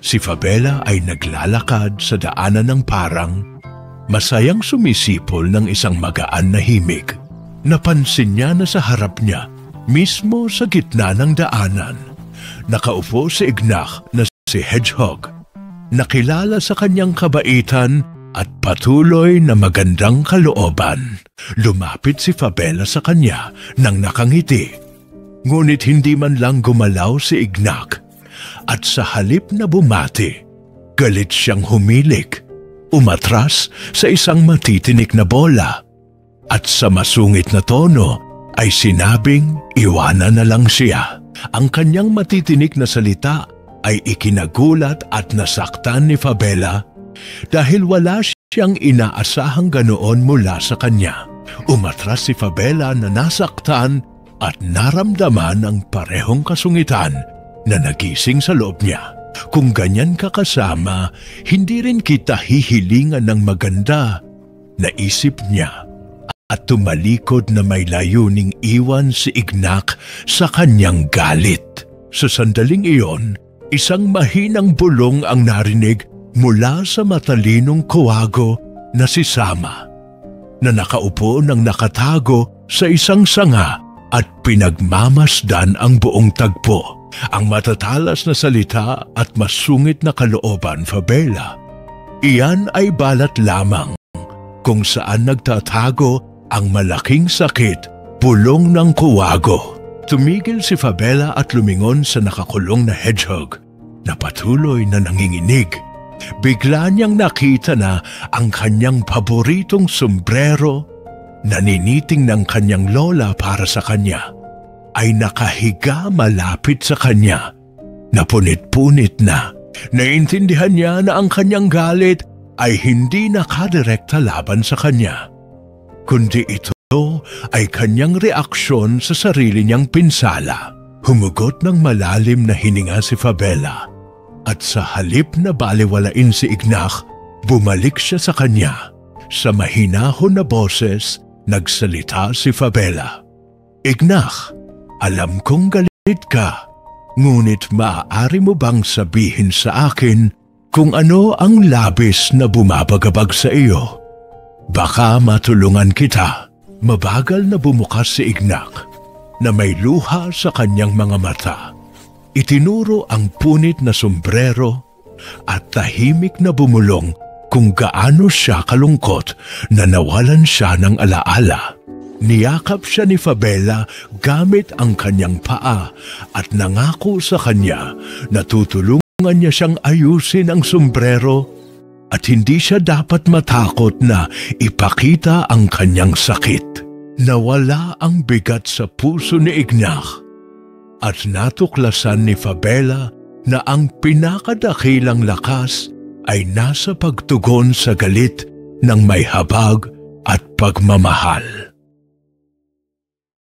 Si Fabela ay naglalakad sa daanan ng parang, masayang sumisipol ng isang magaan na himig. Napansin niya na sa harap niya, mismo sa gitna ng daanan, nakaupo si Ignac na si Hedgehog. Nakilala sa kanyang kabaitan at patuloy na magandang kalooban. Lumapit si Fabela sa kanya nang nakangiti. Ngunit hindi man lang gumalaw si Ignac. At sa halip na bumati, galit siyang humilik, umatras sa isang matitinik na bola. At sa masungit na tono ay sinabing iwanan na lang siya. Ang kanyang matitinik na salita ay ikinagulat at nasaktan ni Fabela dahil wala siyang inaasahang ganoon mula sa kanya. Umatras si Fabela na nasaktan at naramdaman ang parehong kasungitan na nagising sa loob niya. Kung ganyan ka kasama, hindi rin kita hihilingan ng maganda, naisip niya. At tumalikod na may layuning iwan si Ignac sa kanyang galit. Sa sandaling iyon, isang mahinang bulong ang narinig mula sa matalinong kuwago na si Sama, na nakaupo ng nakatago sa isang sanga at pinagmamasdan ang buong tagpo. Ang matatalas na salita at masungit na kalooban, Fabela. Iyan ay balat lamang kung saan nagtatago ang malaking sakit, bulong ng kuwago. Tumigil si Fabela at lumingon sa nakakulong na Hedgehog na patuloy na nanginginig. Bigla niyang nakita na ang kanyang paboritong sombrero na niniting ng kanyang lola para sa kanya ay nakahiga malapit sa kanya. Napunit-punit na. Naintindihan niya na ang kanyang galit ay hindi nakadirekta laban sa kanya, kundi ito ay kanyang reaksyon sa sarili niyang pinsala. Humugot ng malalim na hininga si Fabela at sa halip na baliwalain si Ignac, bumalik siya sa kanya. Sa mahinahon na boses, nagsalita si Fabela. Ignac, alam kong galit ka, ngunit maaari mo bang sabihin sa akin kung ano ang labis na bumabagabag sa iyo? Baka matulungan kita. Mabagal na bumukas si Ignac na may luha sa kanyang mga mata. Itinuro ang punit na sombrero at tahimik na bumulong kung gaano siya kalungkot na nawalan siya ng alaala. Niyakap siya ni Fabela gamit ang kanyang paa at nangako sa kanya na tutulungan niya siyang ayusin ang sombrero at hindi siya dapat matakot na ipakita ang kanyang sakit. Nawala ang bigat sa puso ni Ignac at natuklasan ni Fabela na ang pinakadakilang lakas ay nasa pagtugon sa galit ng may habag at pagmamahal.